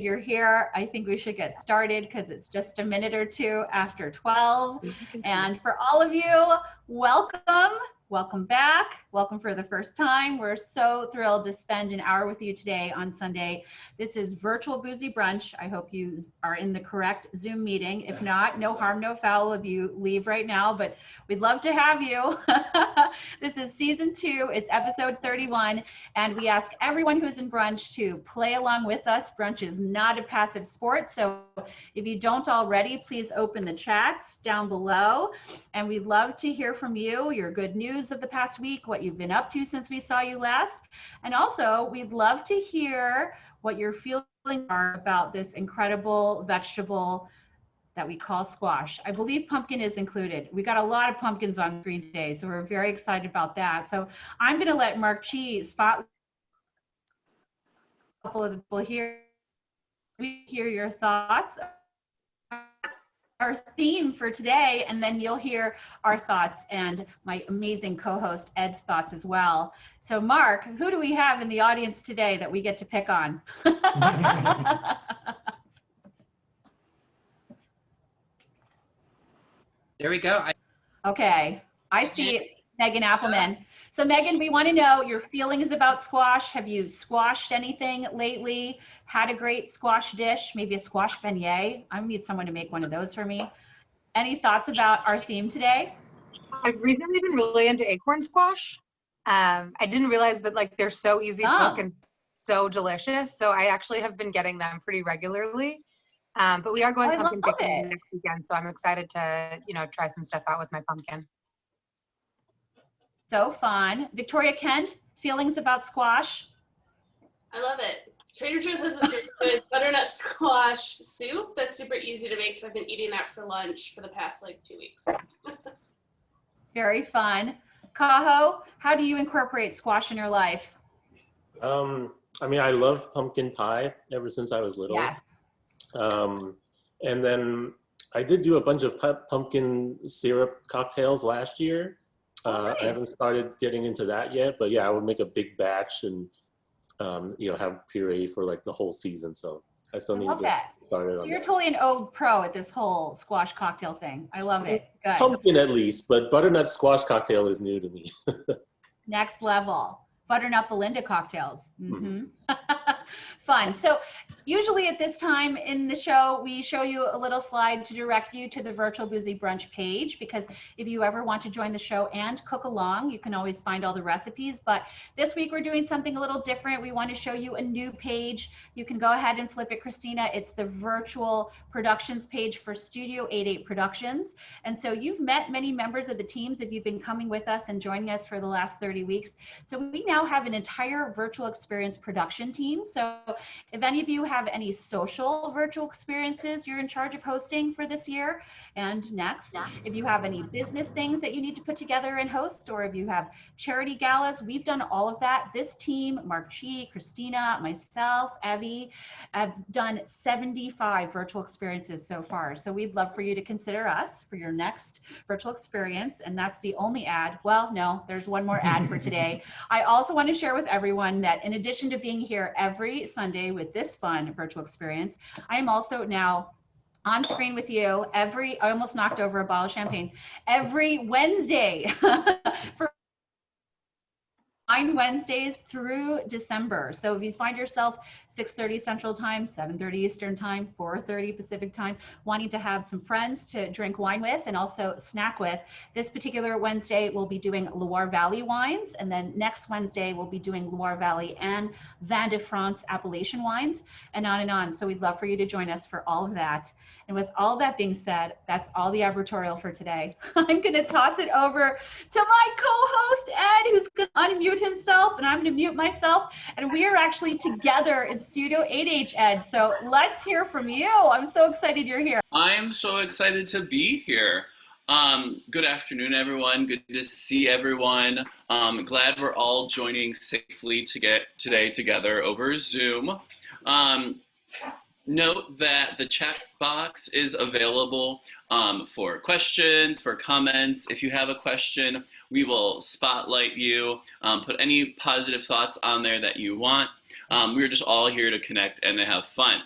you're here. I think we should get started because it's just a minute or two after 12. And for all of you, welcome. Welcome back. Welcome for the first time. We're so thrilled to spend an hour with you today on Sunday. This is virtual Boozy Brunch. I hope you are in the correct Zoom meeting. If not, no harm, no foul if you leave right now, but we'd love to have you. This is season 2. It's episode 31. And we ask everyone who's in brunch to play along with us. Brunch is not a passive sport. So if you don't already, please open the chats down below. And we'd love to hear from you, your good news of the past week, what you've been up to since we saw you last. And also, we'd love to hear what your feelings are about this incredible vegetable that we call squash. I believe pumpkin is included. We got a lot of pumpkins on screen today, so we're very excited about that. So I'm going to let Mark Chi spot a couple of the people here. We hear your thoughts, our theme for today, and then you'll hear our thoughts and my amazing co-host Ed's thoughts as well. So Mark, who do we have in the audience today that we get to pick on? There we go. Okay, I see Megan Appleman. So Megan, we want to know your feelings about squash. Have you squashed anything lately? Had a great squash dish, maybe a squash beignet? I need someone to make one of those for me. Any thoughts about our theme today? I've recently been really into acorn squash. I didn't realize that like they're so easy to cook and so delicious. So I actually have been getting them pretty regularly. But we are going pumpkin picking next weekend, so I'm excited to, try some stuff out with my pumpkin. So fun. Victoria Kent, feelings about squash? I love it. Trader Joe's has this really good butternut squash soup that's super easy to make, so I've been eating that for lunch for the past 2 weeks. Very fun. Kaho, how do you incorporate squash in your life? I mean, I love pumpkin pie ever since I was little. Yeah. And then I did do a bunch of pumpkin syrup cocktails last year. Nice. I haven't started getting into that yet, but yeah, I would make a big batch and have puree for like the whole season. So I still need to get started on You're that. totally an old pro at this whole squash cocktail thing. I love it. Good. Pumpkin at least, but butternut squash cocktail is new to me. Next level. Butternut Belinda cocktails. Fun. So usually at this time in the show, we show you a little slide to direct you to the virtual Boozy Brunch page, because if you ever want to join the show and cook along, you can always find all the recipes. But this week we're doing something a little different. We want to show you a new page. You can go ahead and flip it, Christina. It's the virtual productions page for Studio 88 Productions. And so you've met many members of the teams if you've been coming with us and joining us for the last 30 weeks. So we now have an entire virtual experience production team. So if any of you have any social virtual experiences you're in charge of hosting for this year and next, if you have any business things that you need to put together and host, or if you have charity galas, we've done all of that. This team, Mark Chi, Christina, myself, Evie, have done 75 virtual experiences so far. So we'd love for you to consider us for your next virtual experience. And that's the only ad. Well, no, there's one more ad for today. I also want to share with everyone that in addition to being here every Sunday with this fun virtual experience, I am also now on screen with you I almost knocked over a bottle of champagne, every Wednesday for Wednesdays through December. So if you find yourself 6:30 Central Time, 7:30 Eastern Time, 4:30 Pacific Time, wanting to have some friends to drink wine with and also snack with, this particular Wednesday we'll be doing Loire Valley wines, and then next Wednesday we'll be doing Loire Valley and Vin de France appellation wines, and on and on. So we'd love for you to join us for all of that. And with all that being said, that's all the advertorial for today. I'm going to toss it over to my co-host, Ed, who's going to unmute himself, and I'm going to mute myself. And we are actually together in Studio 8H, Ed. So let's hear from you. I'm so excited you're here. I am so excited to be here. Good afternoon, everyone. Good to see everyone. Glad we're all joining safely today together over Zoom. Note that the chat box is available for questions, for comments. If you have a question, we will spotlight you, put any positive thoughts on there that you want. We're just all here to connect and to have fun.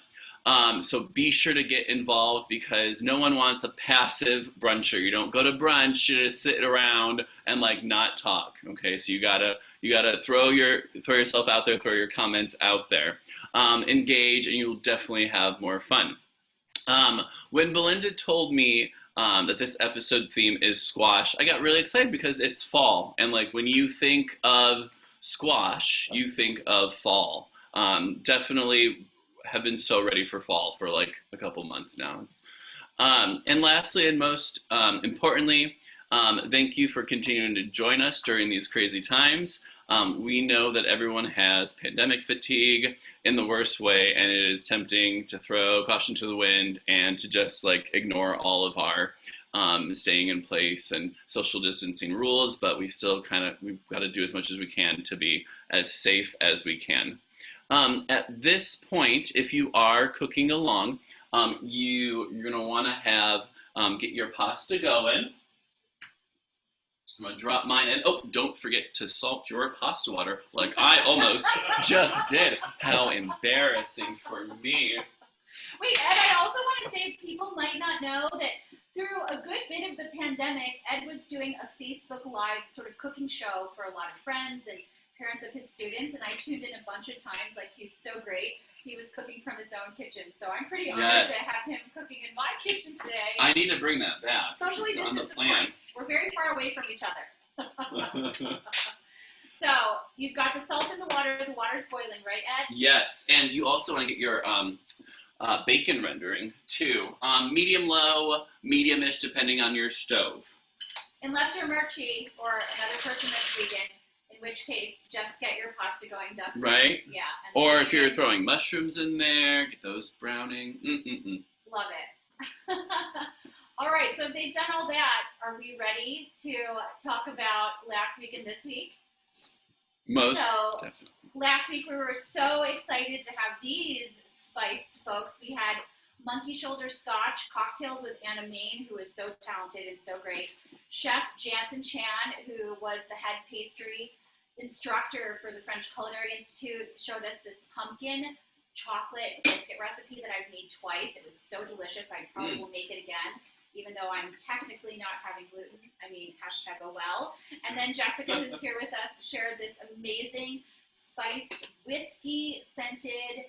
So be sure to get involved because no one wants a passive bruncher. You don't go to brunch, you just sit around and like not talk. Okay, so you gotta throw yourself out there, throw your comments out there, engage, and you'll definitely have more fun. When Belinda told me that this episode theme is squash, I got really excited because it's fall, and like when you think of squash, you think of fall. Definitely have been so ready for fall for like a couple months now. And lastly, and most importantly, thank you for continuing to join us during these crazy times. We know that everyone has pandemic fatigue in the worst way, and it is tempting to throw caution to the wind and to just like ignore all of our staying in place and social distancing rules, but we've got to do as much as we can to be as safe as we can. At this point, if you are cooking along, you're going to want to have, get your pasta going. I'm going to drop mine in. Oh, don't forget to salt your pasta water like I almost just did. How embarrassing for me. Wait, Ed, I also want to say people might not know that through a good bit of the pandemic, Ed was doing a Facebook Live sort of cooking show for a lot of friends and parents of his students, and I tuned in a bunch of times. Like, he's so great. He was cooking from his own kitchen, so I'm pretty honored to have him cooking in my kitchen today. I need to bring that back. Socially distanced, of course. We're very far away from each other. So you've got the salt in the water's boiling, right, Ed? Yes, and you also want to get your bacon rendering too. Medium-low, medium-ish, depending on your stove. Unless you're Murchie or another person that's vegan, in which case just get your pasta going, Dustin. Right? Yeah. Or if you're throwing mushrooms in there, get those browning. Love it. All right, so if they've done all that, are we ready to talk about last week and this week? Most definitely. Last week we were so excited to have these spiced folks. We had monkey shoulder scotch cocktails with Anna Main, who is so talented and so great. Chef Jansen Chan, who was the head pastry instructor for the French Culinary Institute, showed us this pumpkin chocolate biscuit recipe that I've made twice. It was so delicious. I probably will make it again, even though I'm technically not having gluten. I mean, hashtag oh well. And then Jessica, who's here with us, shared this amazing spiced whiskey scented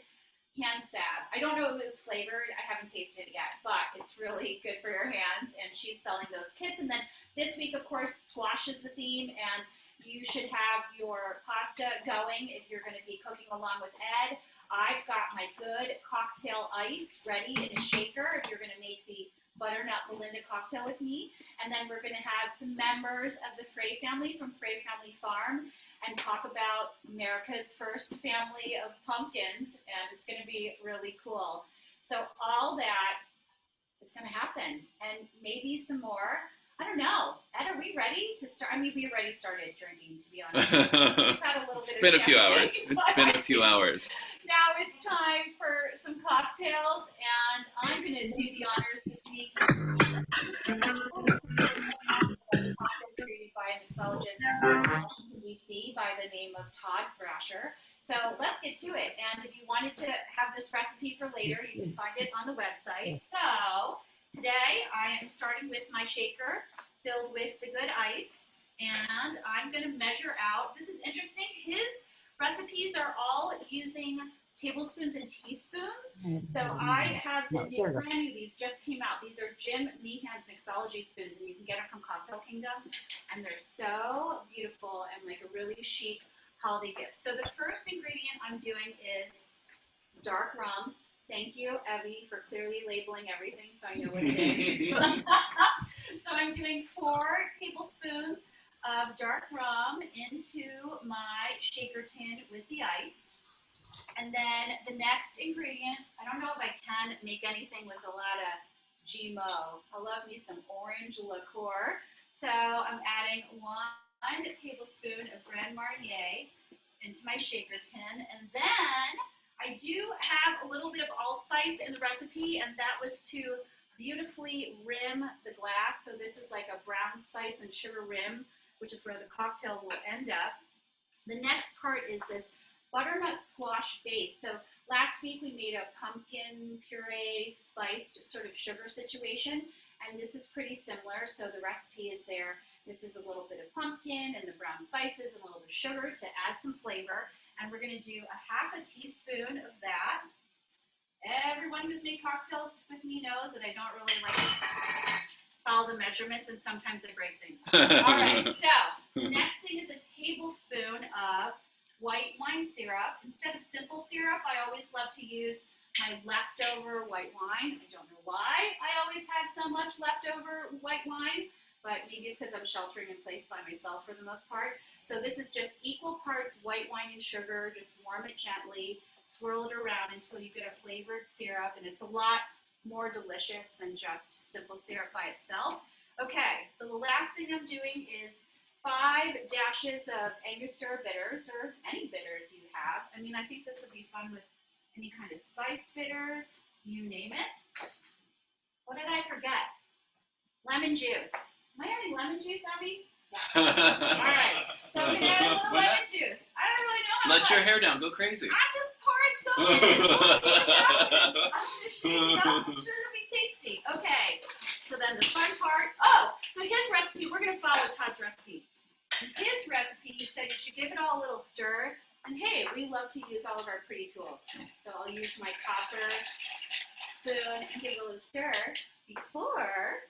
hand salve. I don't know if it was flavored. I haven't tasted it yet, but it's really good for your hands, and she's selling those kits. And then this week, of course, squash is the theme, and you should have your pasta going if you're going to be cooking along with Ed. I've got my good cocktail ice ready in a shaker if you're going to make the Butternut Belinda cocktail with me. And then we're going to have some members of the Frey family from Frey Family Farm and talk about America's first family of pumpkins, and it's going to be really cool. So all that is going to happen, and maybe some more. I don't know. Ed, are we ready to start? I mean, we already started drinking, to be honest. We've had a little bit It's been a few hours. It's been a few hours. Now it's time for some cocktails, and I'm going to do the honors this week. Created by a mixologist in Washington, D.C. by the name of Todd Thrasher. So let's get to it. And if you wanted to have this recipe for later, you can find it on the website. So today I am starting with my shaker filled with the good ice, and I'm going to measure out. This is interesting. His recipes are all using tablespoons and teaspoons. So I have the new, brand new, these just came out. These are Jim Meehan's mixology spoons, and you can get them from Cocktail Kingdom, and they're so beautiful and like a really chic holiday gift. So the first ingredient I'm doing is dark rum. Thank you, Evie, for clearly labeling everything so I know what it is. So I'm doing 4 tablespoons of dark rum into my shaker tin with the ice. And then the next ingredient, I don't know if I can make anything with a lot of GMO. I love me some orange liqueur. So I'm adding 1 tablespoon of Grand Marnier into my shaker tin. And then I do have a little bit of allspice in the recipe, and that was to beautifully rim the glass. So this is like a brown spice and sugar rim, which is where the cocktail will end up. The next part is this butternut squash base. So last week we made a pumpkin puree spiced sort of sugar situation, and this is pretty similar. So the recipe is there. This is a little bit of pumpkin and the brown spices and a little bit of sugar to add some flavor. And we're going to do a half a teaspoon of that. Everyone who's made cocktails with me knows that I don't really like to follow the measurements, and sometimes I break things. All right, so the next thing is a tablespoon of white wine syrup. Instead of simple syrup, I always love to use my leftover white wine. I don't know why I always have so much leftover white wine, but maybe it's because I'm sheltering in place by myself for the most part. So this is just equal parts white wine and sugar. Just warm it gently, swirl it around until you get a flavored syrup, and it's a lot more delicious than just simple syrup by itself. Okay, so the last thing I'm doing is 5 dashes of Angostura bitters, or any bitters you have. I mean, I think this would be fun with any kind of spice bitters, you name it. What did I forget? Lemon juice. Am I adding lemon juice, Abby? Yeah. All right, so I'm gonna add a little lemon juice. I don't really know how Let your hair down, go crazy. I'm just pouring something in. We'll see what happens. I'm gonna shake it up. I'm sure it'll be tasty. Okay, so then the fun part. Oh, so his recipe, we're gonna follow Todd's recipe. In his recipe, he said you should give it all a little stir. And hey, we love to use all of our pretty tools. So I'll use my copper spoon and give it a little stir before.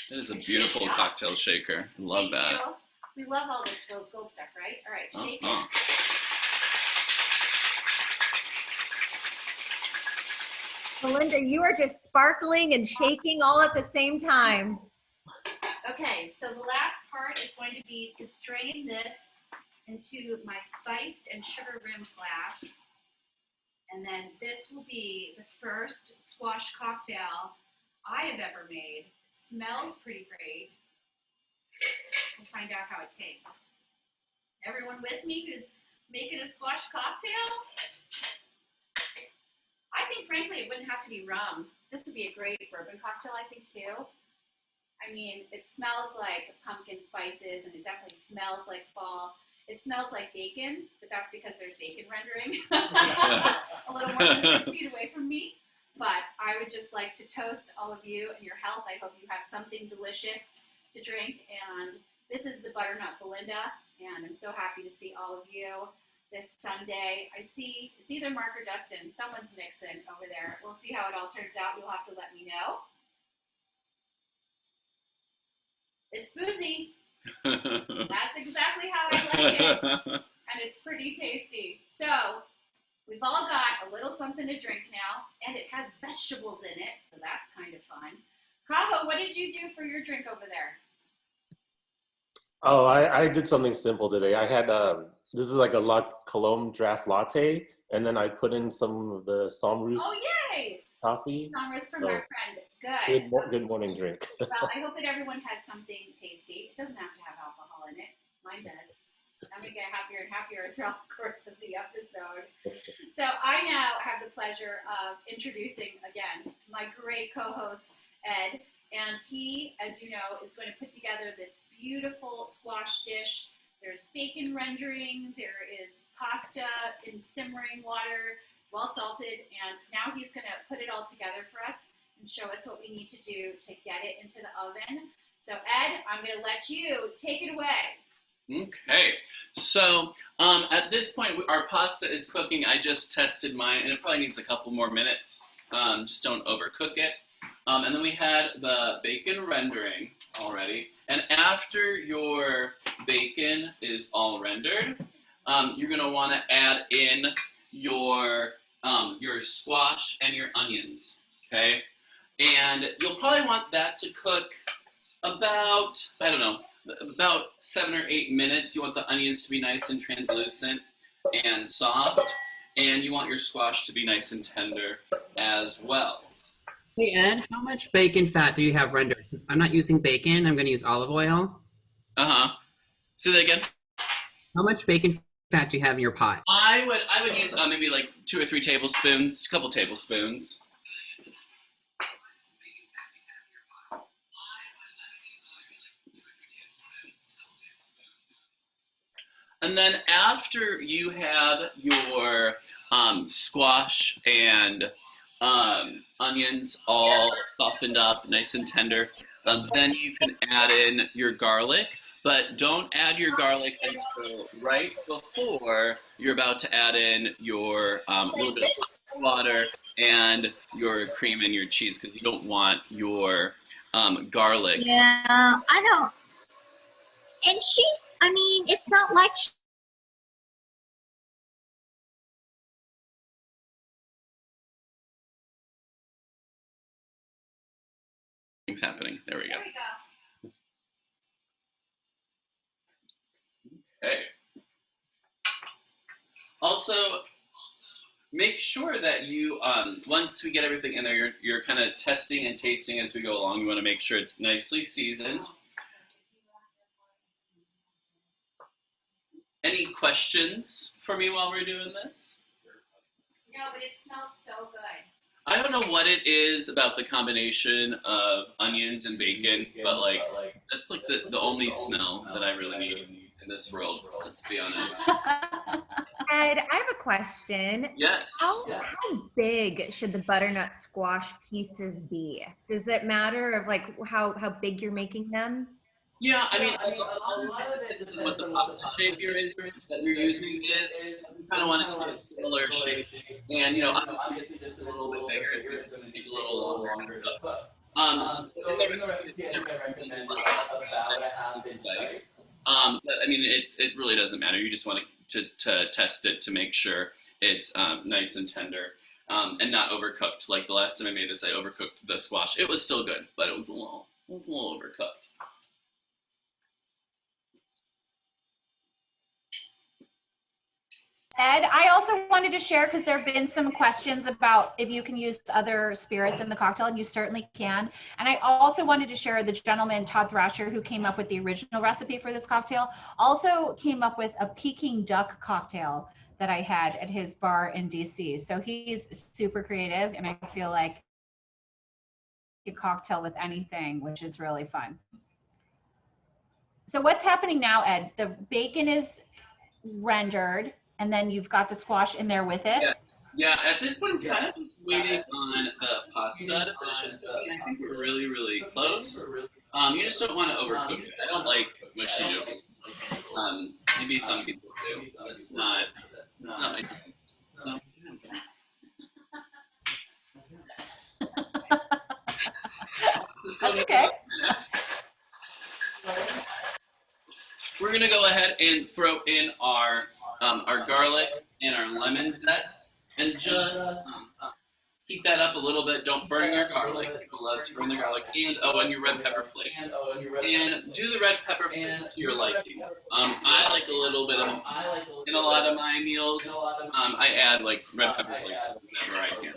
That is a beautiful cocktail shaker. Love that. You. We love all this rose gold stuff, right? All right, shake it. Belinda, you are just sparkling and shaking all at the same time. Okay, so the last part is going to be to strain this into my spiced and sugar-rimmed glass. And then this will be the first squash cocktail I have ever made. It smells pretty great. We'll find out how it tastes. Everyone with me who's making a squash cocktail? I think, frankly, it wouldn't have to be rum. This would be a great bourbon cocktail, I think, too. I mean, it smells like pumpkin spices, and it definitely smells like fall. It smells like bacon, but that's because there's bacon rendering a little more than 6 feet away from me. But I would just like to toast all of you and your health. I hope you have something delicious to drink. And this is the Butternut Belinda, and I'm so happy to see all of you this Sunday. I see it's either Mark or Dustin. Someone's mixing over there. We'll see how it all turns out. You'll have to let me know. It's boozy. That's exactly how I like it. And it's pretty tasty. So we've all got a little something to drink now, and it has vegetables in it, so that's kind of fun. Kaho, what did you do for your drink over there? Oh, I did something simple today. I had this is like a La Colombe draft latte, and then I put in some of the Somrus coffee. Somrus from our friend. Good. Good morning drink. Well, I hope that everyone has something tasty. It doesn't have to have alcohol in it. Mine does. I'm going to get happier and happier throughout the course of the episode. So I now have the pleasure of introducing, again, my great co-host, Ed. And he, as you know, is going to put together this beautiful squash dish. There's bacon rendering. There is pasta in simmering water, well salted. And now he's going to put it all together for us and show us what we need to do to get it into the oven. So Ed, I'm going to let you take it away. Okay, so at this point, our pasta is cooking. I just tested mine, and it probably needs a couple more minutes. Just don't overcook it. And then we had the bacon rendering already. And after your bacon is all rendered, you're going to want to add in your squash and your onions, okay? And you'll probably want that to cook about, I don't know, about 7 or 8 minutes. You want the onions to be nice and translucent and soft, and you want your squash to be nice and tender as well. Hey Ed, how much bacon fat do you have rendered? Since I'm not using bacon, I'm going to use olive oil. Say that again. How much bacon fat do you have in your pot? I would use maybe like 2 or 3 tablespoons, a couple tablespoons. And then after you have your squash and onions all softened up, nice and tender, then you can add in your garlic. But don't add your garlic until right before you're about to add in your little bit of water and your cream and your cheese, because you don't want your garlic. Yeah, I don't. And I mean, it's not like Things happening. There we go. Okay. Also, make sure that you, once we get everything in there, you're kind of testing and tasting as we go along. You want to make sure it's nicely seasoned. Any questions for me while we're doing this? No, but it smells so good. I don't know what it is about the combination of onions and bacon, but like that's like the only smell that I really need in this world, let's be honest. Ed, I have a question. Yes. How big should the butternut squash pieces be? Does it matter of like how big you're making them? Yeah, I mean, a lot of it depends on what the pasta shape that you're using is. You kind of want it to be a similar shape. And, you know, obviously it's a little bit bigger. It's going to be a little longer to cook. So in the recipe, I recommend about a half inch dice. But, I mean, it really doesn't matter. You just want to test it to make sure it's nice and tender and not overcooked. Like the last time I made this, I overcooked the squash. It was still good, but it was a little overcooked. Ed, I also wanted to share, because there have been some questions about if you can use other spirits in the cocktail, and you certainly can. And I also wanted to share the gentleman, Todd Thrasher, who came up with the original recipe for this cocktail, also came up with a Peking duck cocktail that I had at his bar in DC. So he's super creative, and I feel like a cocktail with anything, which is really fun. So what's happening now, Ed? The bacon is rendered, and then you've got the squash in there with it? Yes. Yeah, at this point, I'm kind of just waiting on the pasta to finish it. I think we're really, really close. You just don't want to overcook it. I don't like mushy noodles. Maybe some people do. It's not my thing. So, That's okay. We're gonna go ahead and throw in our garlic and our lemon zest, and just heat that up a little bit. Don't burn your garlic. People love to burn the garlic, and your red pepper flakes. And do the red pepper flakes to your liking. I like a little bit of, in a lot of my meals, I add like red pepper flakes whenever I can.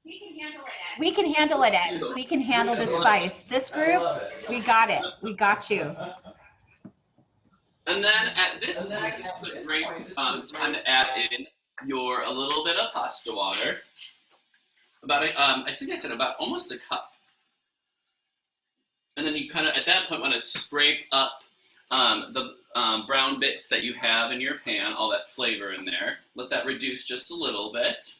We can handle it, Ed. We can handle it, Ed. We can handle the spice. This group, we got it. We got you. And then at this point, this is a great time to add in a little bit of pasta water. I think I said about almost a cup. And then you kind of, at that point, want to scrape up the brown bits that you have in your pan, all that flavor in there. Let that reduce just a little bit.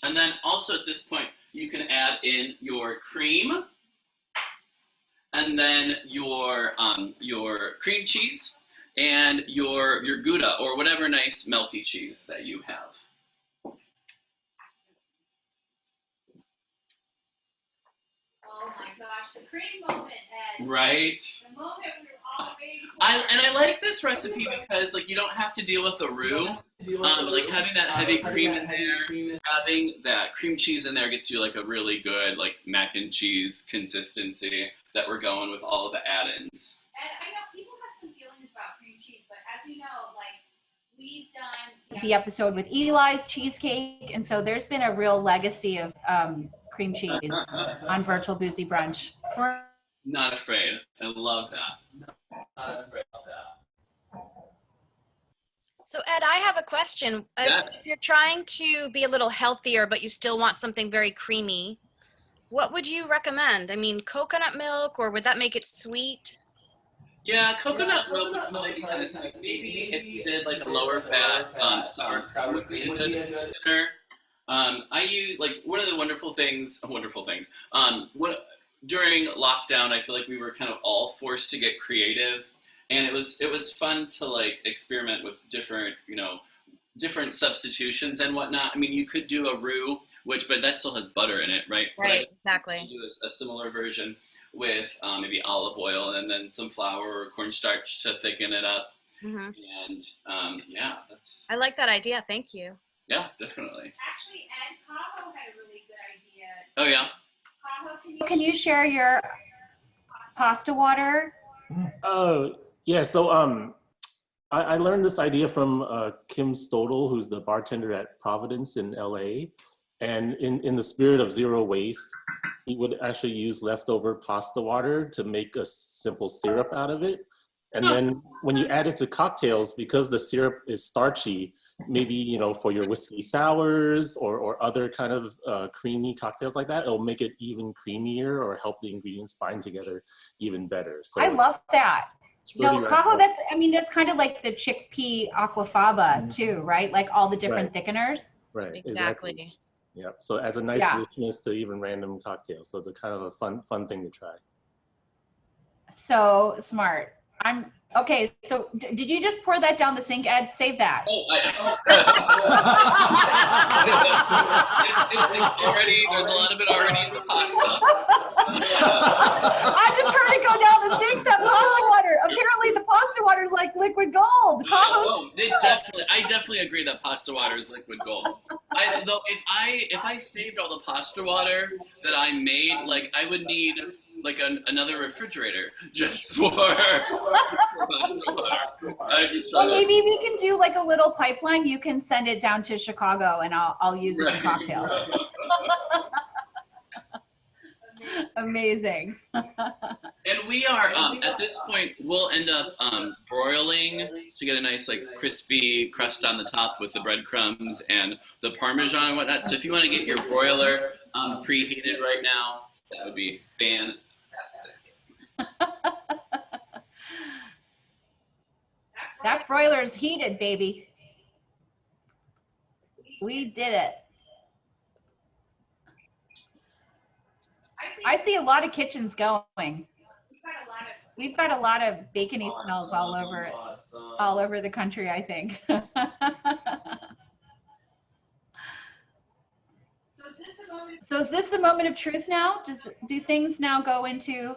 And then also at this point, you can add in your cream, and then your cream cheese, and your Gouda, or whatever nice melty cheese that you have. Oh my gosh, the cream moment, Ed. Right. The moment we were all waiting for. I like this recipe because like you don't have to deal with the roux. Like having that heavy cream in there, having that cream cheese in there gets you like a really good like mac and cheese consistency that we're going with all of the add-ins. And I know people have some feelings about cream cheese, but as you know, like we've done the episode with Eli's cheesecake, and so there's been a real legacy of cream cheese on Virtual Boozy Brunch. Not afraid. I love that. Not afraid of that. So Ed, I have a question. Yes. If you're trying to be a little healthier, but you still want something very creamy, what would you recommend? I mean, coconut milk, or would that make it sweet? Yeah, coconut milk might be kind of sweet. Maybe if you did like a lower fat sour cream would be a good dinner. I use like one of the wonderful things. What during lockdown, I feel like we were kind of all forced to get creative, and it was fun to like experiment with different substitutions and whatnot. I mean, you could do a roux, but that still has butter in it, right? Right, But exactly. you do a similar version with maybe olive oil and then some flour or cornstarch to thicken it up. Hmm. And yeah, that's I like that idea. Thank you. yeah, definitely. Actually, Ed, Caho had a really good idea. Oh yeah. Caho, can you share your pasta water? Oh, yeah. So I learned this idea from Kim Stodel, who's the bartender at Providence in LA. And in the spirit of zero waste, he would actually use leftover pasta water to make a simple syrup out of it. And then when you add it to cocktails, because the syrup is starchy, maybe, for your whiskey sours or other kind of creamy cocktails like that, it'll make it even creamier or help the ingredients bind together even better. So I love that. really Cajo, that's kind of like the chickpea aquafaba too, right? Like all the different thickeners. Right. Exactly. Yep. So as a nice richness to even random cocktails. So it's a kind of a fun thing to try. So smart. Okay. So did you just pour that down the sink, Ed? Save that. Oh, it's already, there's a lot of it already in the pasta. I just heard it go down the sink, that pasta water. Apparently the pasta water is like liquid gold. I definitely agree that pasta water is liquid gold. Though if I saved all the pasta water that I made, like I would need like another refrigerator just for pasta water. Well, maybe we can do like a little pipeline. You can send it down to Chicago and I'll use it for cocktails. Amazing. And we are, at this point, we'll end up broiling to get a nice like crispy crust on the top with the breadcrumbs and the Parmesan and whatnot. So if you want to get your broiler preheated right now, that would be fantastic. That broiler's heated, baby. We did it. I see a lot of kitchens going. We've got a lot of bacony smells all over the country, I think. So is this the moment of truth now? Do things now go into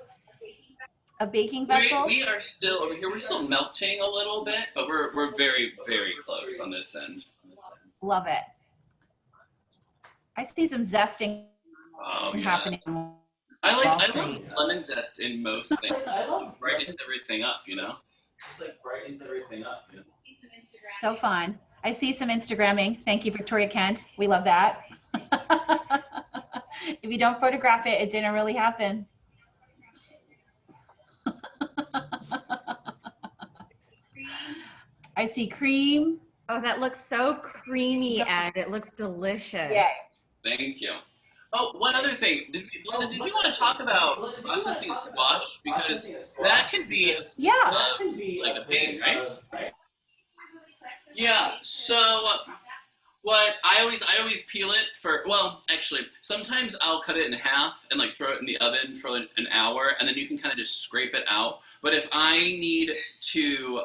a baking vessel? We are still over here. We're still melting a little bit, but we're very, very close on this end. Love it. I see some zesting happening. I like lemon zest in most things. Brightens everything up, So fun. I see some Instagramming. Thank you, Victoria Kent. We love that. If you don't photograph it, it didn't really happen. I see cream. Oh, that looks so creamy, Ed. It looks delicious. Yeah. Thank you. Oh, one other thing. Belinda, did we want to talk about processing squash? Because that can be like a pain, right? Yeah. So what I always peel it for. Well, actually, sometimes I'll cut it in half and like throw it in the oven for an hour, and then you can kind of just scrape it out. But if I need to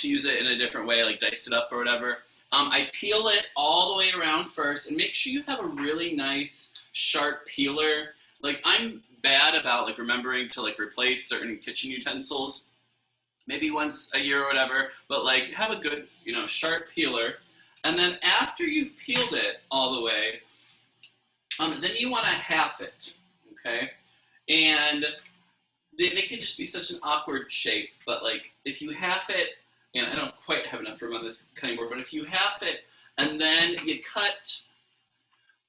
use it in a different way, like dice it up or whatever, I peel it all the way around first, and make sure you have a really nice sharp peeler. Like I'm bad about like remembering to like replace certain kitchen utensils, maybe once a year or whatever, but like have a good, sharp peeler. And then after you've peeled it all the way, then you want to half it, okay? And they can just be such an awkward shape, but like if you half it, and I don't quite have enough room on this cutting board, but if you half it and then you cut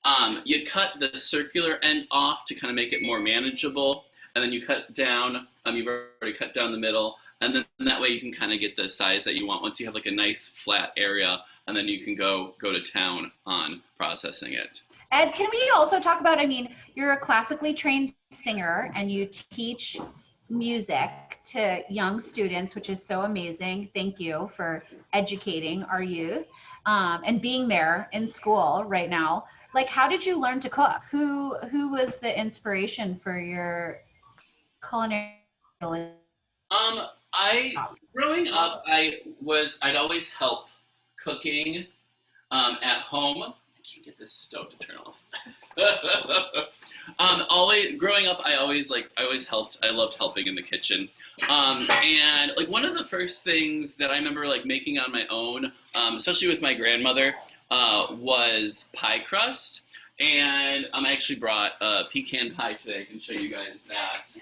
the circular end off to kind of make it more manageable, and then you cut down, you've already cut down the middle, and then that way you can kind of get the size that you want once you have like a nice flat area, and then you can go to town on processing it. Ed, can we also talk about, you're a classically trained singer and you teach music to young students, which is so amazing. Thank you for educating our youth and being there in school right now. Like, how did you learn to cook? Who was the inspiration for your culinary? Growing up, I'd always help cooking at home. I can't get this stove to turn off. Growing up, I always helped. I loved helping in the kitchen. And like one of the first things that I remember like making on my own, especially with my grandmother, was pie crust. And I actually brought pecan pie today. I can show you guys that.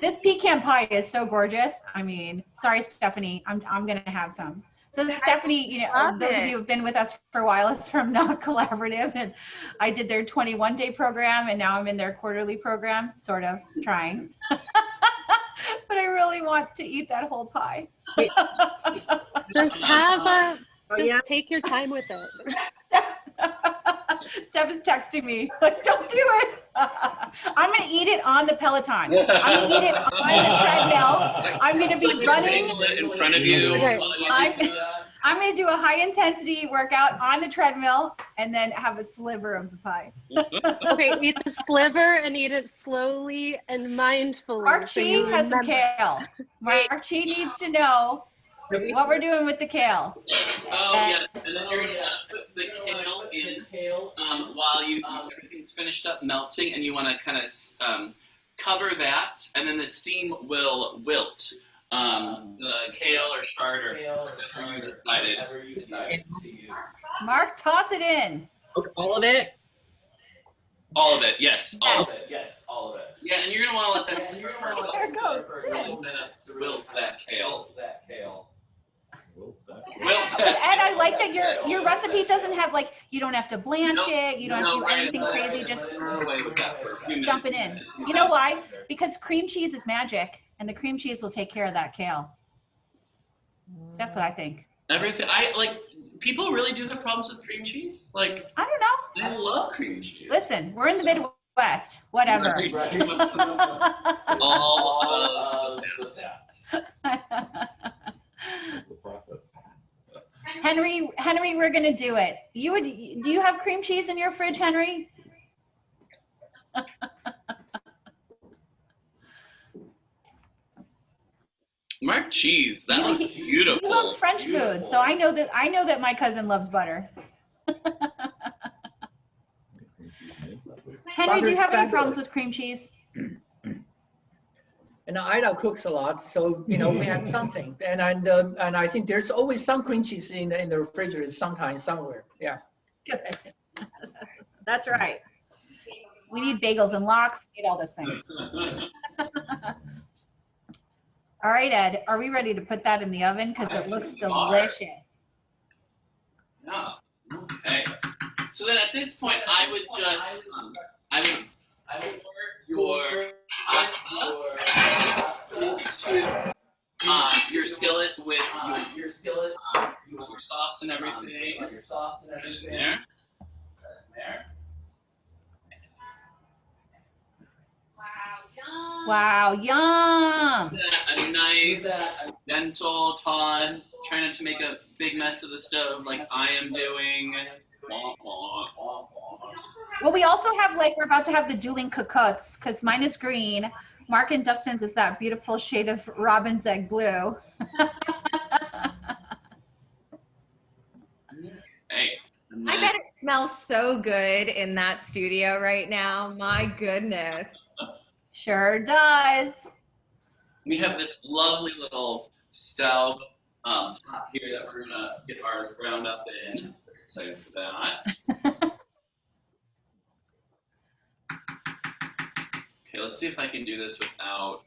This pecan pie is so gorgeous. I mean, sorry, Stephanie, I'm gonna have some. So Stephanie, you know, those of you who've been with us for a while, it's from Not Collaborative, and I did their 21-day program, and now I'm in their quarterly program, sort of trying. But I really want to eat that whole pie. Just take your time with it. Steph is texting me, like, don't do it. I'm gonna eat it on the Peloton. I'm gonna eat it on the treadmill. I'm gonna be running in front of you. I'm gonna do a high intensity workout on the treadmill and then have a sliver of the pie. Okay, eat the sliver and eat it slowly and mindfully. Archie has some kale. Archie needs to know what we're doing with the kale. Oh yes, and then you're gonna put the kale in while everything's finished up melting, and you want to kind of cover that, and then the steam will wilt the kale or chard or whatever you decided to use. Mark, toss it in. Okay, all of it. All of it, yes. All of it. Yes, all of it. Yeah, and you're gonna want to let that sit for There it goes. to wilt that kale. And I like that your recipe doesn't have, like, you don't have to blanch it, you don't have to do anything crazy, just dump it in. You know why? Because cream cheese is magic, and the cream cheese will take care of that kale. That's what I think. Everything. People really do have problems with cream cheese. Like, I don't know. I love cream cheese. Listen, we're in the Midwest. Whatever. All of that. Henry, we're gonna do it. Do you have cream cheese in your fridge, Henry? Mark cheese. That looks beautiful. He loves French food, so I know that my cousin loves butter. Henry, do you have any problems with cream cheese? And Ida cooks a lot, so we had something, and I think there's always some cream cheese in the refrigerator sometime somewhere. Yeah. Good. That's right. We need bagels and lox. We need all those things. All right, Ed. Are we ready to put that in the oven? Because it looks delicious. Yeah. Okay. So then at this point, I would just pour your pasta into your skillet with your sauce and everything. There. Wow, yum! A nice gentle toss. Try not to make a big mess of the stove like I am doing. Well, we also have, like, we're about to have the dueling cocottes, because mine is green. Mark and Dustin's is that beautiful shade of robin's egg blue. Hey. I bet it smells so good in that studio right now. My goodness. Sure does. We have this lovely little stove here that we're gonna get ours browned up in. Very excited for that. Okay, let's see if I can do this without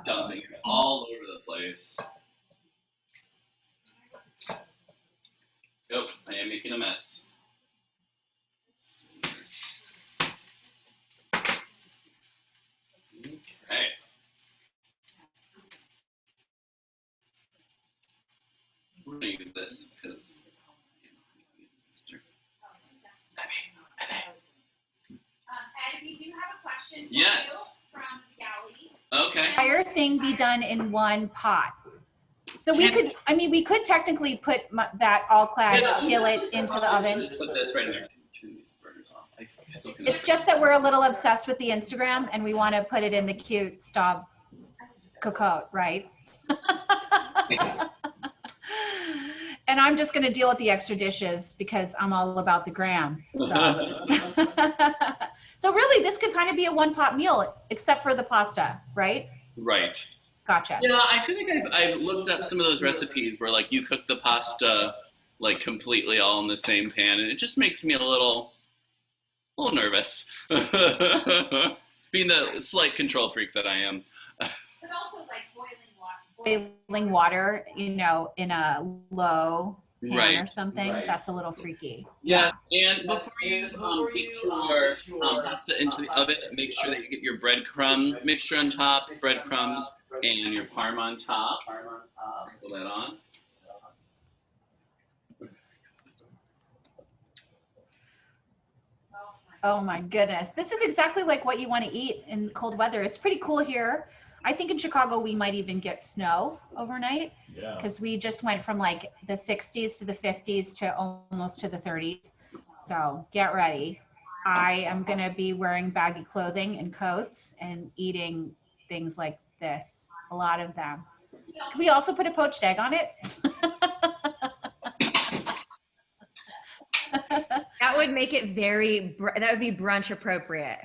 dumping it all over the place. Oh, I am making a mess. Okay. We're gonna use this because Ed, we do have a question for yes. you from the galley. Okay. Entire thing be done in one pot. So we could, I mean, we could technically put that all clad skillet into the oven. Just put this right in there. Turn these burners off. It's just that we're a little obsessed with the Instagram and we want to put it in the cute stop cocotte, right? And I'm just going to deal with the extra dishes because I'm all about the gram. So, so really, this could kind of be a one-pot meal, except for the pasta, right? Right. Gotcha. You know, I feel like I've looked up some of those recipes where like you cook the pasta like completely all in the same pan, and it just makes me a little nervous. Being the slight control freak that I am. But also like boiling water, you know, in a low pan or something. Right. That's a little freaky. Yeah, and before you get your pasta into the oven, make sure that you get your breadcrumb mixture on top, breadcrumbs, and your parm on top. Put that on. Oh my goodness. This is exactly like what you want to eat in cold weather. It's pretty cool here. I think in Chicago, we might even get snow overnight because we just went from like the 60s to the 50s to almost to the 30s. So get ready. I am going to be wearing baggy clothing and coats and eating things like this, a lot of them. Can we also put a poached egg on it? That would make it that would be brunch appropriate.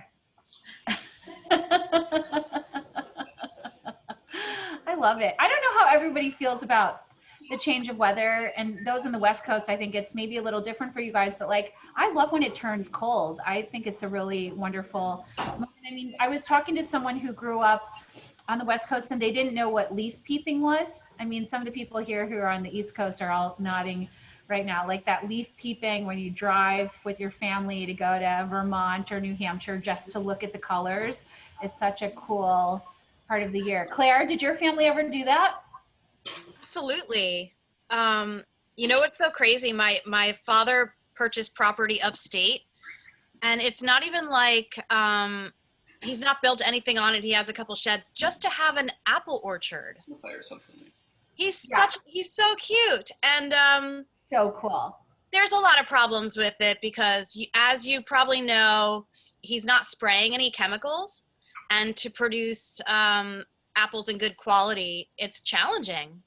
I love it. I don't know how everybody feels about the change of weather, and those in the West Coast, I think it's maybe a little different for you guys, but like, I love when it turns cold. I think it's a really wonderful moment. I mean, I was talking to someone who grew up on the West Coast and they didn't know what leaf peeping was. I mean, some of the people here who are on the East Coast are all nodding right now, like that leaf peeping when you drive with your family to go to Vermont or New Hampshire just to look at the colors. It's such a cool part of the year. Claire, did your family ever do that? Absolutely. You know what's so crazy? My father purchased property upstate, and it's not even like he's not built anything on it. He has a couple sheds just to have an apple orchard. He's so cute, and so cool. There's a lot of problems with it because, as you probably know, he's not spraying any chemicals, and to produce apples in good quality, it's challenging.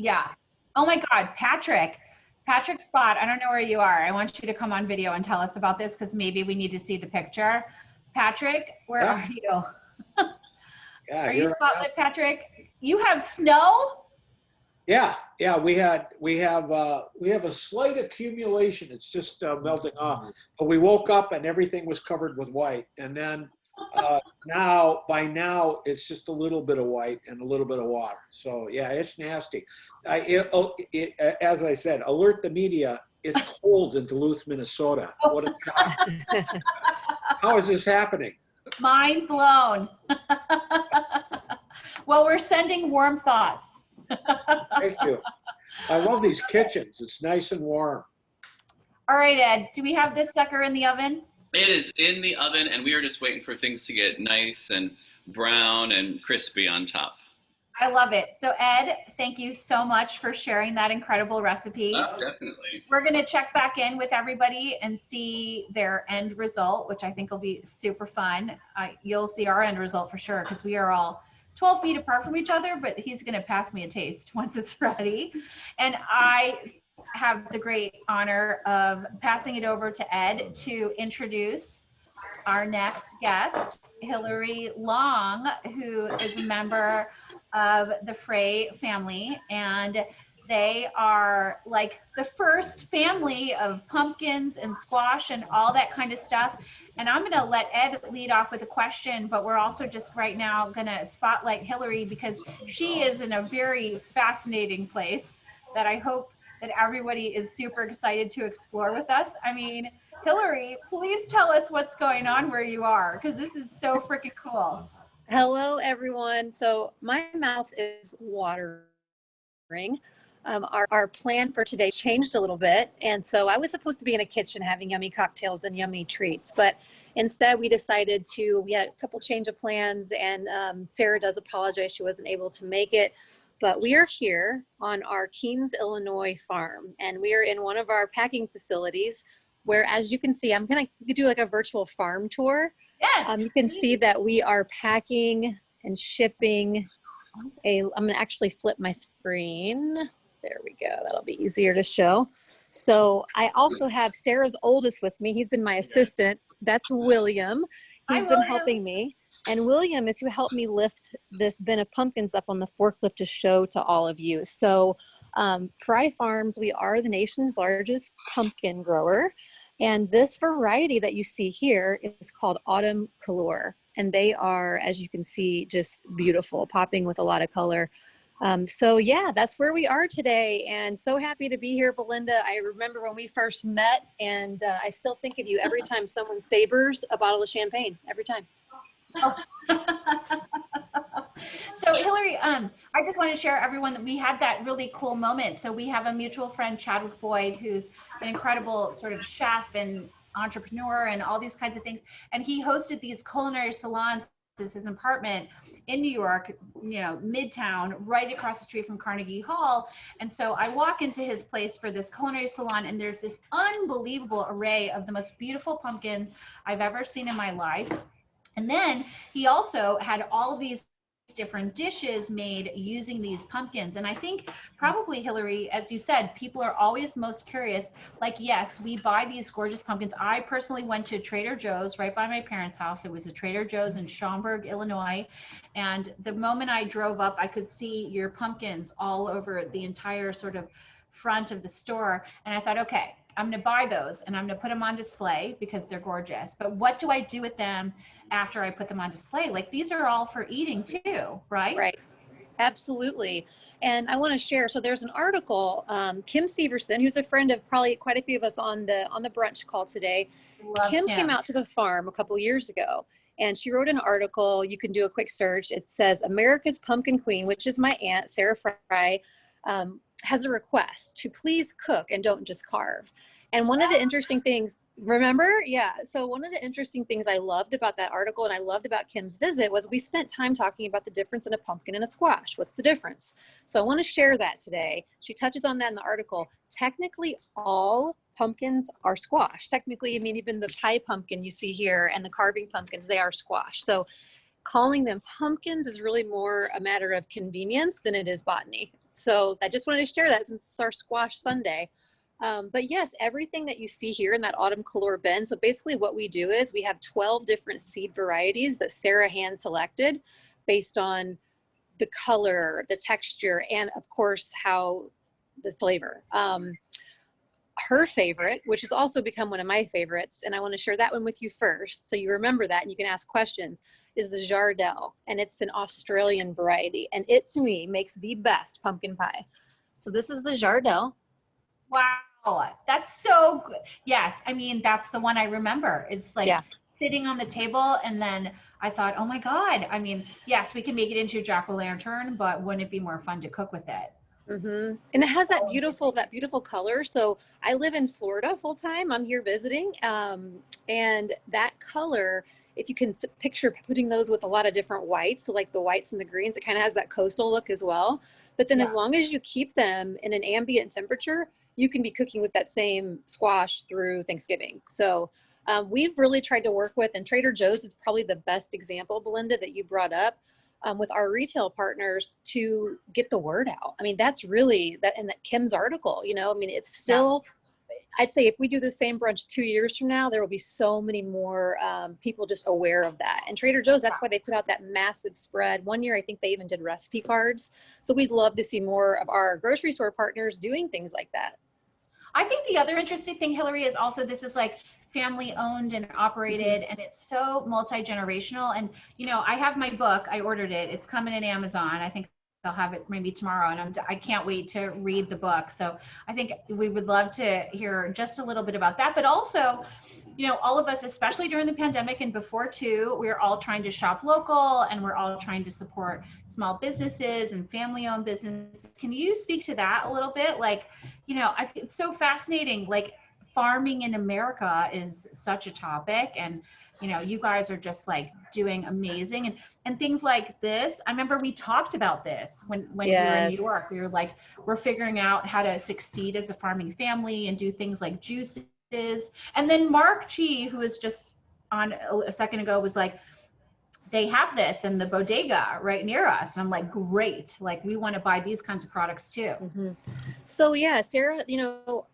Yeah. Oh my God, Patrick Spot, I don't know where you are. I want you to come on video and tell us about this because maybe we need to see the picture. Patrick, where are you? Are you Spotlit, Patrick? You have snow? Yeah, we have a slight accumulation. It's just melting off. But we woke up and everything was covered with white, and then by now it's just a little bit of white and a little bit of water. So yeah, it's nasty. As I said, alert the media. It's cold in Duluth, Minnesota. What a shock. How is this happening? Mind blown. Well, we're sending warm thoughts. Thank you. I love these kitchens. It's nice and warm. All right, Ed, do we have this sucker in the oven? It is in the oven, and we are just waiting for things to get nice and brown and crispy on top. I love it. So Ed, thank you so much for sharing that incredible recipe. Oh, definitely. We're going to check back in with everybody and see their end result, which I think will be super fun. You'll see our end result for sure because we are all 12 feet apart from each other, but he's going to pass me a taste once it's ready. And I have the great honor of passing it over to Ed to introduce our next guest, Hillary Long, who is a member of the Frey family, and they are like the first family of pumpkins and squash and all that kind of stuff. And I'm gonna let Ed lead off with a question, but we're also just right now gonna spotlight Hillary because she is in a very fascinating place that I hope that everybody is super excited to explore with us. I mean, Hillary, please tell us what's going on where you are, because this is so freaking cool. Hello, everyone. So my mouth is watering. our plan for today changed a little bit. And so I was supposed to be in a kitchen having yummy cocktails and yummy treats, but instead we decided we had a couple change of plans, and Sarah does apologize. She wasn't able to make it, but we are here on our Keens, Illinois farm, and we are in one of our packing facilities where, as you can see, I'm going to do like a virtual farm tour. Yes. You can see that we are packing and shipping I'm going to actually flip my screen. There we go. That'll be easier to show. So I also have Sarah's oldest with me. He's been my assistant. That's William. He's been helping me. And William is who helped me lift this bin of pumpkins up on the forklift to show to all of you. So Fry Farms, we are the nation's largest pumpkin grower. And this variety that you see here is called Autumn Color. And they are, as you can see, just beautiful, popping with a lot of color. So yeah, that's where we are today. And so happy to be here, Belinda. I remember when we first met, and I still think of you every time someone sabers a bottle of champagne, every time. Oh. So Hillary, I just want to share everyone that we had that really cool moment. So we have a mutual friend, Chadwick Boyd, who's an incredible sort of chef and entrepreneur and all these kinds of things. And he hosted these culinary salons at his apartment in New York, you know, Midtown, right across the street from Carnegie Hall. And so I walk into his place for this culinary salon, and there's this unbelievable array of the most beautiful pumpkins I've ever seen in my life. And then he also had all of these different dishes made using these pumpkins. And I think probably, Hillary, as you said, people are always most curious. Like, yes, we buy these gorgeous pumpkins. I personally went to Trader Joe's right by my parents' house. It was a Trader Joe's in Schaumburg, Illinois. And the moment I drove up, I could see your pumpkins all over the entire sort of front of the store. And I thought, okay, I'm going to buy those and I'm going to put them on display because they're gorgeous. But what do I do with them after I put them on display? Like, these are all for eating too, right? Right. Absolutely. And I want to share, so there's an article, Kim Severson, who's a friend of probably quite a few of us on the brunch call today. Kim came out to the farm a couple years ago, and she wrote an article. You can do a quick search. It says, America's Pumpkin Queen, which is my aunt, Sarah Fry, has a request to please cook and don't just carve. And one of the interesting things, remember? Yeah. So one of the interesting things I loved about that article, and I loved about Kim's visit, was we spent time talking about the difference in a pumpkin and a squash. What's the difference? So I want to share that today. She touches on that in the article. Technically, all pumpkins are squash. Technically, I mean, even the pie pumpkin you see here and the carving pumpkins, they are squash. So calling them pumpkins is really more a matter of convenience than it is botany. So I just wanted to share that since it's our Squash Sunday. But yes, everything that you see here in that Autumn Color bin. So basically what we do is we have 12 different seed varieties that Sarah hand selected based on the color, the texture, and of course, how the flavor. Her favorite, which has also become one of my favorites, and I want to share that one with you first, so you remember that and you can ask questions, is the Jardel, and it's an Australian variety, and it to me makes the best pumpkin pie. So this is the Jardel. Wow, that's so good. Yes, I mean, that's the one I remember. It's like sitting on the table, and then I thought, oh my God, I mean, yes, we can make it into a jack-o'-lantern, but wouldn't it be more fun to cook with it? Mm-hmm. And it has that beautiful color. So I live in Florida full time. I'm here visiting. And that color, if you can picture putting those with a lot of different whites, so like the whites and the greens, it kind of has that coastal look as well. But then as long as you keep them in an ambient temperature, you can be cooking with that same squash through Thanksgiving. So we've really tried to work with, and Trader Joe's is probably the best example, Belinda, that you brought up. With our retail partners to get the word out. I mean, that's really that in that Kim's article, you know, I mean, it's still, I'd say if we do the same brunch 2 years from now, there will be so many more people just aware of that. And Trader Joe's, that's why they put out that massive spread. One year, I think they even did recipe cards. So we'd love to see more of our grocery store partners doing things like that. I think the other interesting thing, Hillary, is also this is like family owned and operated, and it's so multi-generational. And, you know, I have my book, I ordered it, it's coming in Amazon. I think they'll have it maybe tomorrow, and I can't wait to read the book. So I think we would love to hear just a little bit about that. But also, you know, all of us, especially during the pandemic and before too, we're all trying to shop local, and we're all trying to support small businesses and family-owned businesses. Can you speak to that a little bit? Like, you know, it's so fascinating. Like, farming in America is such a topic, and you know, you guys are just like doing amazing, and things like this. I remember we talked about this when we were in New York. We were like, we're figuring out how to succeed as a farming family and do things like juices. And then Mark G, who was just on a second ago, was like, they have this in the bodega right near us. And I'm like, great. Like, we want to buy these kinds of products too. Mm-hmm. So yeah, Sarah, you know,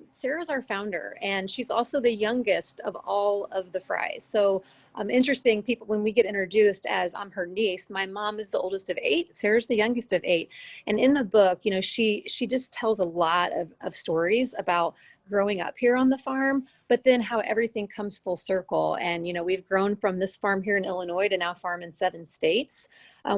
Sarah's our founder, and she's also the youngest of all of the Fries. So interesting, people, when we get introduced as I'm her niece, my mom is the oldest of 8, Sarah's the youngest of 8. And in the book, you know, she just tells a lot of stories about growing up here on the farm, but then how everything comes full circle. And, you know, we've grown from this farm here in Illinois to now farm in 7 states.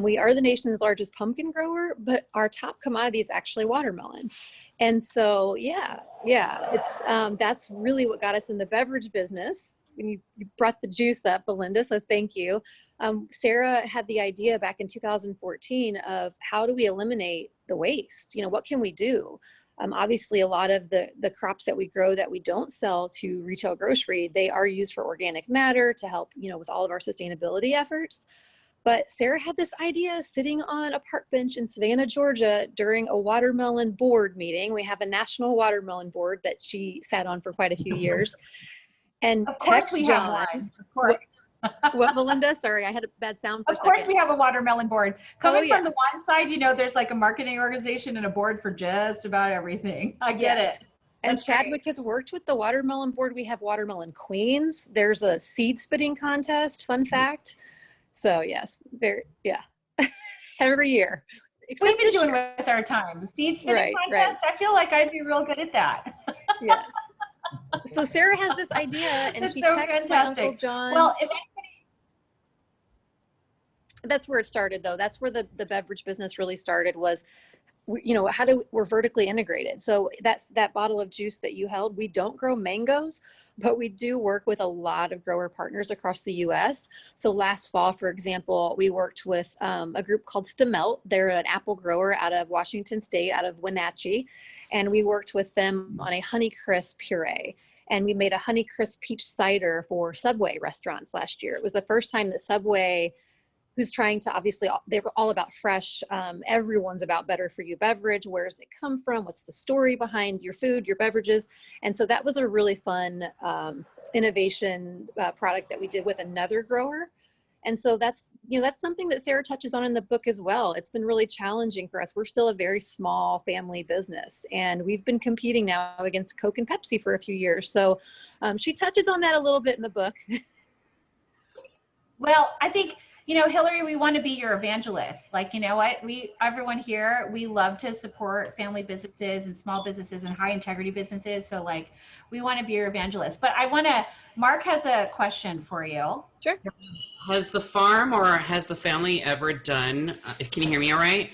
We are the nation's largest pumpkin grower, but our top commodity is actually watermelon. And so, yeah, it's, that's really what got us in the beverage business. When you brought the juice up, Belinda, so thank you. Sarah had the idea back in 2014 of how do we eliminate the waste? You know, what can we do? Obviously, a lot of the crops that we grow that we don't sell to retail grocery, they are used for organic matter to help, you know, with all of our sustainability efforts. But Sarah had this idea sitting on a park bench in Savannah, Georgia during a watermelon board meeting. We have a national watermelon board that she sat on for quite a few years. And of course we have one. Of course. What, Belinda? Sorry, I had a bad sound for a second. Of course we have a watermelon board. Coming from the one side, you know, there's like a marketing organization and a board for just about everything. I get it. And Chadwick has worked with the watermelon board. We have watermelon queens. There's a seed spitting contest, fun fact. So yes, every year. We've been doing it with our time. Seed spitting contest, I feel like I'd be real good at that. Yes. So Sarah has this idea, and she texts my Uncle John. Well, that's where it started, though. That's where the beverage business really started. Was, you know, we're vertically integrated. So that's that bottle of juice that you held. We don't grow mangoes, but we do work with a lot of grower partners across the U.S. So last fall, for example, we worked with a group called Stemelt. They're an apple grower out of Washington State, out of Wenatchee. And we worked with them on a Honeycrisp puree. And we made a Honeycrisp peach cider for Subway restaurants last year. It was the first time that Subway, who's trying to, obviously, they were all about fresh. Everyone's about better for you beverage. Where does it come from? What's the story behind your food, your beverages? And so that was a really fun innovation product that we did with another grower. And so that's, you know, that's something that Sarah touches on in the book as well. It's been really challenging for us. We're still a very small family business, and we've been competing now against Coke and Pepsi for a few years. So she touches on that a little bit in the book. Well, I think, you know, Hillary, we want to be your evangelist. Like, you know what, everyone here, we love to support family businesses and small businesses and high integrity businesses. So like, we want to be your evangelist. But Mark has a question for you. Sure. Has the farm or has the family ever done, can you hear me all right?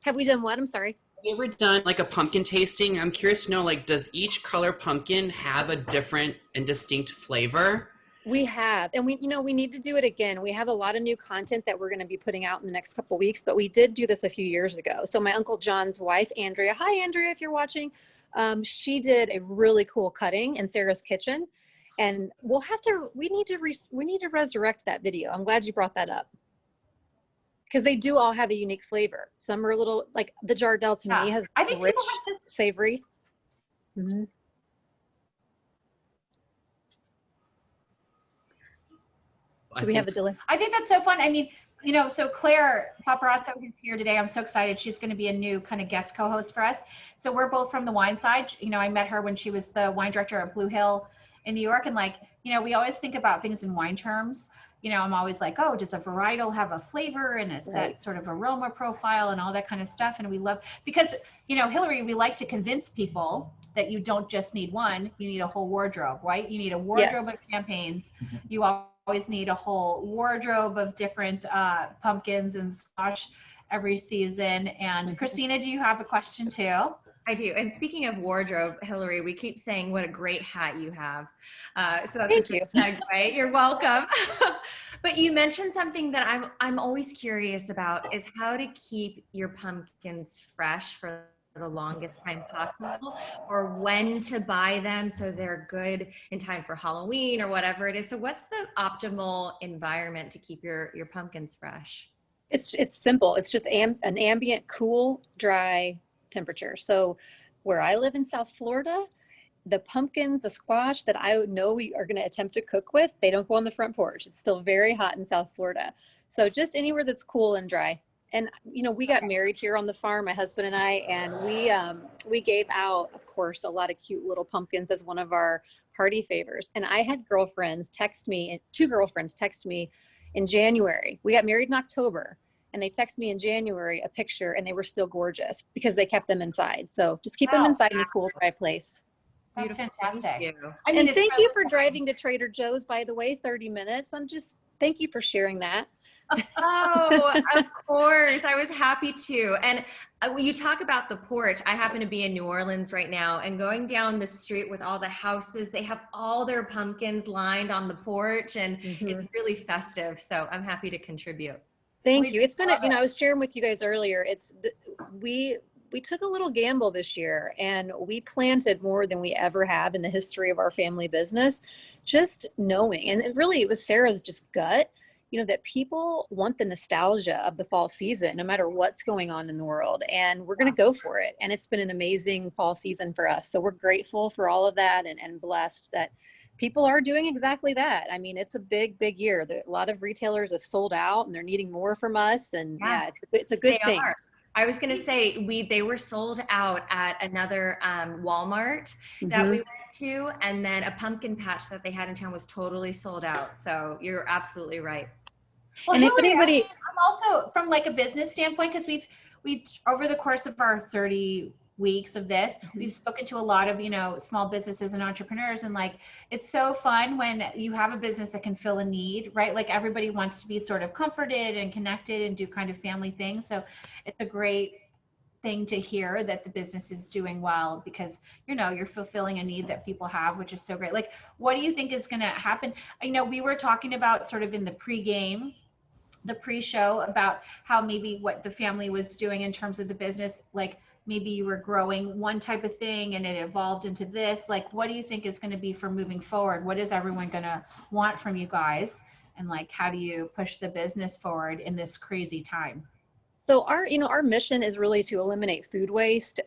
Have we done what? I'm sorry. Have you ever done like a pumpkin tasting? I'm curious to know, like, does each color pumpkin have a different and distinct flavor? We have, and we need to do it again. We have a lot of new content that we're going to be putting out in the next couple of weeks, but we did do this a few years ago. So my Uncle John's wife, Andrea, hi Andrea, if you're watching, she did a really cool cutting in Sarah's kitchen, and we need to resurrect that video. I'm glad you brought that up, because they do all have a unique flavor. Some are a little, like the Jardel to me has rich, savory. Mm-hmm. Do we have a delay? I think that's so fun. I mean, you know, so Claire Paparazzo is here today. I'm so excited. She's going to be a new kind of guest co-host for us. So we're both from the wine side. You know, I met her when she was the wine director at Blue Hill in New York. And like, you know, we always think about things in wine terms. You know, I'm always like, oh, does a varietal have a flavor and a set sort of aroma profile and all that kind of stuff? And we love, because, you know, Hillary, we like to convince people that you don't just need one, you need a whole wardrobe, right? You need a wardrobe of campaigns. You always need a whole wardrobe of different pumpkins and squash. every season. And Christina, do you have a question too? I do. And speaking of wardrobe, Hillary, we keep saying what a great hat you have. So that's Thank you. Segue. You're welcome. But you mentioned something that I'm always curious about is how to keep your pumpkins fresh for the longest time possible, or when to buy them so they're good in time for Halloween or whatever it is. So what's the optimal environment to keep your pumpkins fresh? It's simple. It's just an ambient, cool, dry temperature. So where I live in South Florida, the pumpkins, the squash that I know we are going to attempt to cook with, they don't go on the front porch. It's still very hot in South Florida. So just anywhere that's cool and dry. And, you know, we got married here on the farm, my husband and I, and we gave out, of course, a lot of cute little pumpkins as one of our party favors. And I had girlfriends text me, two girlfriends text me in January. We got married in October, and they text me in January a picture, and they were still gorgeous because they kept them inside. So just keep them inside in a cool, dry place. That's fantastic. Thank you. I mean, And thank you for driving to Trader Joe's, by the way, 30 minutes. Thank you for sharing that. Oh, of course. I was happy to. And when you talk about the porch, I happen to be in New Orleans right now, and going down the street with all the houses, they have all their pumpkins lined on the porch, and it's really festive. So I'm happy to contribute. Thank you. It's been, I was sharing with you guys earlier. We took a little gamble this year, and we planted more than we ever have in the history of our family business, just knowing, and it was Sarah's just gut, you know, that people want the nostalgia of the fall season, no matter what's going on in the world. And we're going to go for it. And it's been an amazing fall season for us. So we're grateful for all of that, and blessed that people are doing exactly that. I mean, it's a big, big year. A lot of retailers have sold out, and they're needing more from us. And it's a good thing. I was going to say, they were sold out at another Walmart that we went to, and then a pumpkin patch that they had in town was totally sold out. So you're absolutely right. Well, and Hillary, if anybody, I'm also from like a business standpoint, because we've over the course of our 30 weeks of this, we've spoken to a lot of, you know, small businesses and entrepreneurs, and like, it's so fun when you have a business that can fill a need, right? Like everybody wants to be sort of comforted and connected and do kind of family things. So it's a great thing to hear that the business is doing well, because, you know, you're fulfilling a need that people have, which is so great. Like, what do you think is going to happen? I know we were talking about sort of in the pre-show about how maybe what the family was doing in terms of the business, like maybe you were growing one type of thing and it evolved into this. Like, what do you think is going to be for moving forward? What is everyone going to want from you guys? And like, how do you push the business forward in this crazy time? So our mission is really to eliminate food waste.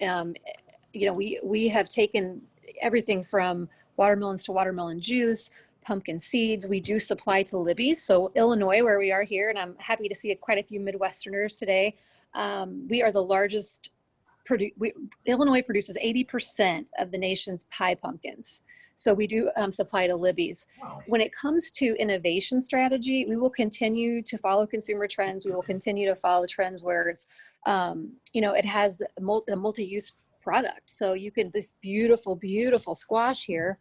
We have taken everything from watermelons to watermelon juice, pumpkin seeds. We do supply to Libby's. So Illinois, where we are here, and I'm happy to see quite a few Midwesterners today. We are the largest. Illinois produces 80% of the nation's pie pumpkins. So we do supply to Libby's. Wow. When it comes to innovation strategy, we will continue to follow consumer trends. We will continue to follow trends where it's, it has a multi-use product. So this beautiful, beautiful squash here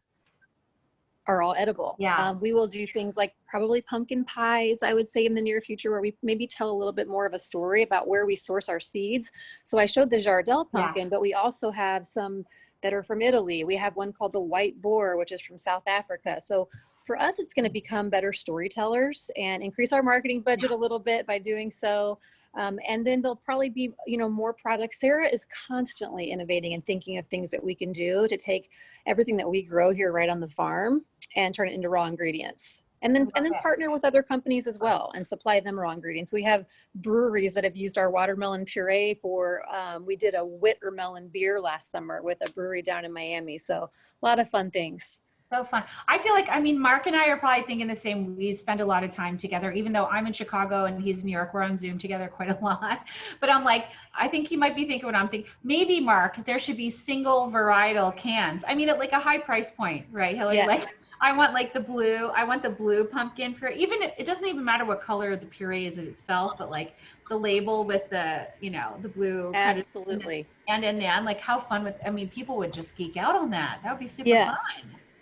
are all edible. Yeah. We will do things like probably pumpkin pies, I would say, in the near future, where we maybe tell a little bit more of a story about where we source our seeds. So I showed the Jardel pumpkin, but we also have some that are from Italy. We have one called the White Boar, which is from South Africa. So for us, it's going to become better storytellers and increase our marketing budget a little bit by doing so. And then there'll probably be, more products. Sarah is constantly innovating and thinking of things that we can do to take everything that we grow here right on the farm and turn it into raw ingredients. And then partner with other companies as well and supply them raw ingredients. We have breweries that have used our watermelon puree for, we did a Wittermelon beer last summer with a brewery down in Miami. So a lot of fun things. So fun. I feel like, Mark and I are probably thinking the same. We spend a lot of time together, even though I'm in Chicago and he's in New York. We're on Zoom together quite a lot. But I'm like, I think he might be thinking what I'm thinking. Maybe, Mark, there should be single varietal cans. At like a high price point, right, Hillary? Yes. Like, I want the blue pumpkin puree. Even it doesn't even matter what color the puree is itself, but like the label with the, the blue. Absolutely. Kind of, and like how fun people would just geek out on that. That would be super fun.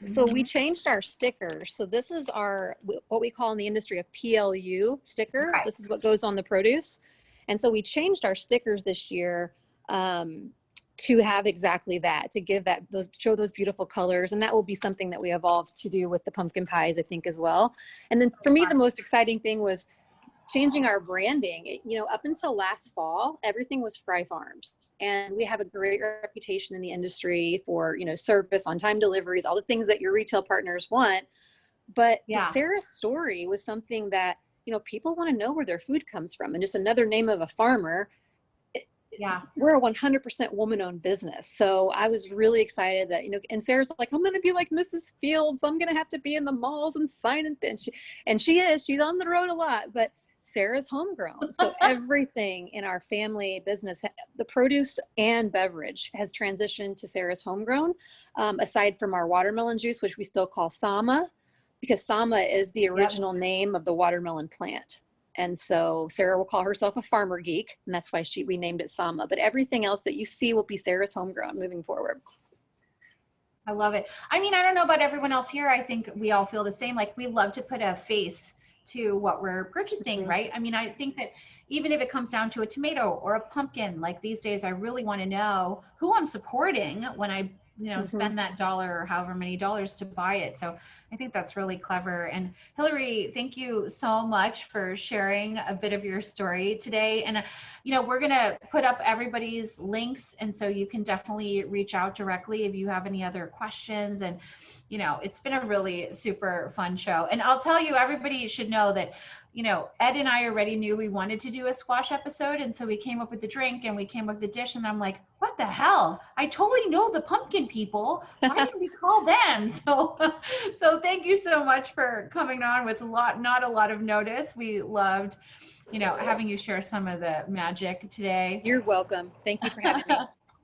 So we changed our stickers. So this is what we call in the industry a PLU sticker. Right. This is what goes on the produce. And so we changed our stickers this year to have exactly that, to give that, show those beautiful colors. And that will be something that we evolve to do with the pumpkin pies, I think, as well. And then for me, the most exciting thing was changing our branding. You know, up until last fall, everything was Fry Farms, and we have a great reputation in the industry for, you know, service, on-time deliveries, all the things that your retail partners want. But the Sarah story was something that, you know, people want to know where their food comes from, and just another name of a farmer. We're a 100% woman-owned business. So I was really excited that, you know, and Sarah's like, I'm going to be like Mrs. Fields. I'm going to have to be in the malls and signing things. And she's on the road a lot, but Sarah's homegrown. So everything in our family business, the produce and beverage, has transitioned to Sarah's homegrown, aside from our watermelon juice, which we still call Sama, because Sama is the original name of the watermelon plant. And so Sarah will call herself a farmer geek, and that's why we named it Sama. But everything else that you see will be Sarah's homegrown moving forward. I love it. I mean, I don't know about everyone else here. I think we all feel the same. Like, we love to put a face to what we're purchasing, right? I mean, I think that even if it comes down to a tomato or a pumpkin, like these days, I really want to know who I'm supporting when I, you know, spend that dollar or however many dollars to buy it. So I think that's really clever. And Hillary, thank you so much for sharing a bit of your story today. And, you know, we're going to put up everybody's links. And so you can definitely reach out directly if you have any other questions. And, you know, it's been a really super fun show. And I'll tell you, everybody should know that, you know, Ed and I already knew we wanted to do a squash episode. And so we came up with the drink and we came up with the dish. And I'm like, what the hell? I totally know the pumpkin people. Why didn't we call them? So thank you so much for coming on with not a lot of notice. We loved, you know, having you share some of the magic today. You're welcome. Thank you for having me.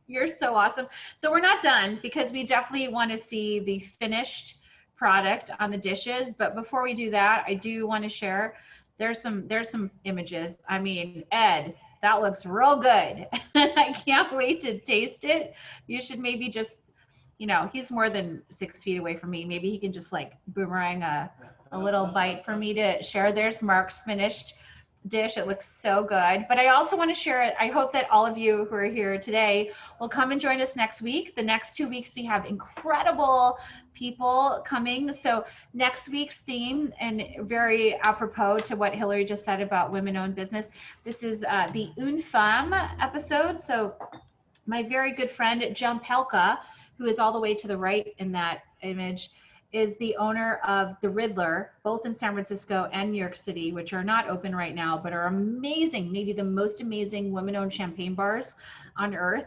You're so awesome. So we're not done, because we definitely want to see the finished product on the dishes. But before we do that, I do want to share, there's some images. I mean, Ed, that looks real good. I can't wait to taste it. You should maybe just, you know, he's more than 6 feet away from me. Maybe he can just like boomerang a little bite for me to share. There's Mark's finished dish. It looks so good. But I also want to share it. I hope that all of you who are here today will come and join us next week. The next 2 weeks, we have incredible people coming. So next week's theme, and very apropos to what Hillary just said about women-owned business, this is the Une Femme episode. So my very good friend, Jem Pelka, who is all the way to the right in that image, is the owner of The Riddler, both in San Francisco and New York City, which are not open right now, but are amazing, maybe the most amazing women-owned champagne bars on earth.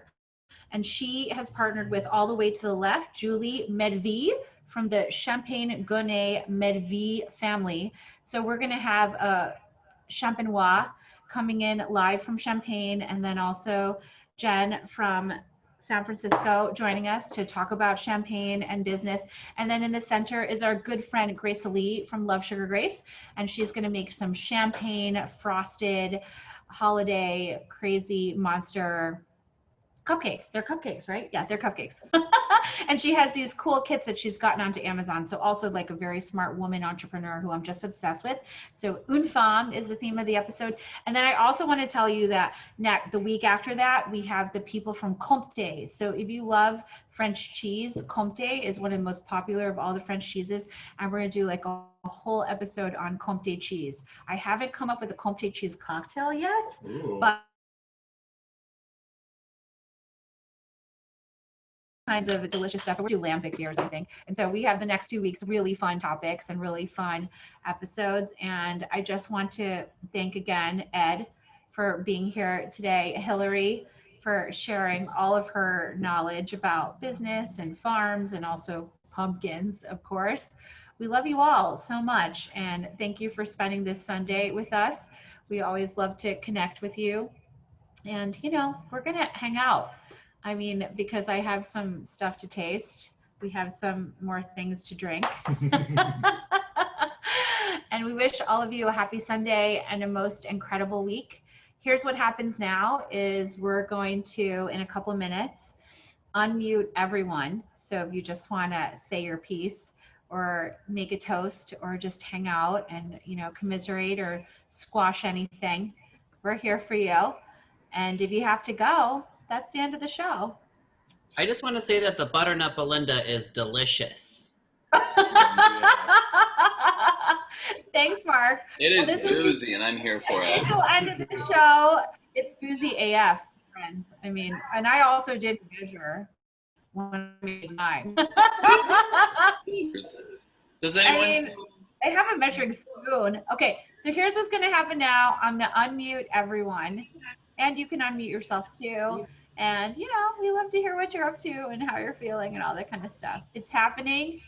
And she has partnered with, all the way to the left, Julie Medvy from the Champagne Gonnet Medvy family. So we're gonna have a Champenois coming in live from Champagne, and then also Jen from San Francisco joining us to talk about champagne and business. And then in the center is our good friend Grace Ali from Love Sugar Grace, and she's going to make some champagne frosted holiday crazy monster cupcakes. They're cupcakes, right? Yeah, they're cupcakes. And she has these cool kits that she's gotten onto Amazon. So also like a very smart woman entrepreneur who I'm just obsessed with. So Une Femme is the theme of the episode. And then I also want to tell you that the week after that, we have the people from Comté. So if you love French cheese, Comté is one of the most popular of all the French cheeses. And we're going to do like a whole episode on Comté cheese. I haven't come up with a Comté cheese cocktail yet, but kinds of delicious stuff. We're do lambic beers, I think. And so we have the next 2 weeks, really fun topics and really fun episodes. And I just want to thank again, Ed, for being here today, Hillary for sharing all of her knowledge about business and farms and also pumpkins, of course. We love you all so much. And thank you for spending this Sunday with us. We always love to connect with you. And, you know, we're going to hang out. I mean, because I have some stuff to taste. We have some more things to drink. And we wish all of you a happy Sunday and a most incredible week. Here's what happens now is we're going to, in a couple of minutes, unmute everyone. So if you just want to say your piece or make a toast or just hang out and, you know, commiserate or squash anything, We're here for you. And if you have to go, that's the end of the show. I just want to say that the Butternut Belinda is delicious. Thanks, Mark. It is Well, boozy, and I'm here for it. Official end of the show. It's boozy AF, friends. I mean, and I also did measure 189. Does anyone? I mean, I have a measuring spoon. Okay, so here's what's going to happen now. I'm going to unmute everyone, and you can unmute yourself too. And, you know, we love to hear what you're up to and how you're feeling and all that kind of stuff. It's happening